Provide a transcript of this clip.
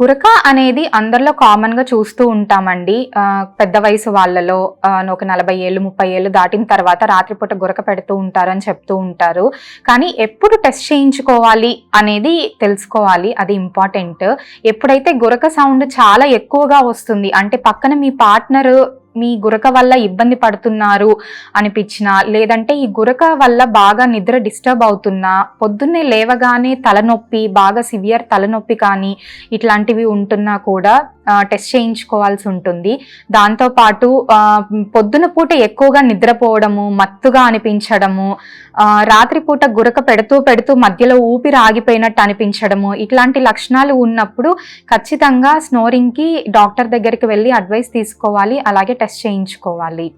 గురక అనేది అందరిలో కామన్‌గా చూస్తూ ఉంటామండి. పెద్ద వయసు వాళ్ళలో ఒక 40 ఏళ్ళు, 30 ఏళ్ళు దాటిన తర్వాత రాత్రిపూట గురక పెడుతూ ఉంటారని చెప్తూ ఉంటారు. కానీ ఎప్పుడు టెస్ట్ చేయించుకోవాలి అనేది తెలుసుకోవాలి. అది ఇంపార్టెంట్. ఎప్పుడైతే గురక సౌండ్ చాలా ఎక్కువగా వస్తుంది, అంటే పక్కన మీ పార్ట్నర్ మీ గురక వల్ల ఇబ్బంది పడుతున్నారు అనిపించినా, లేదంటే ఈ గురక వల్ల బాగా నిద్ర డిస్టర్బ్ అవుతున్నా, పొద్దున్నే లేవగానే తలనొప్పి, బాగా సివియర్ తలనొప్పి కానీ ఇట్లాంటివి ఉంటున్నా కూడా టెస్ట్ చేయించుకోవాల్సి ఉంటుంది. దాంతోపాటు పొద్దున పూట ఎక్కువగా నిద్రపోవడము, మత్తుగా అనిపించడము, రాత్రిపూట గురక పెడుతూ పెడుతూ మధ్యలో ఊపిరి ఆగిపోయినట్టు అనిపించడము, ఇట్లాంటి లక్షణాలు ఉన్నప్పుడు ఖచ్చితంగా స్నోరింగ్కి డాక్టర్ దగ్గరికి వెళ్ళి అడ్వైస్ తీసుకోవాలి, అలాగే టెస్ట్ చేయించుకోవాలి.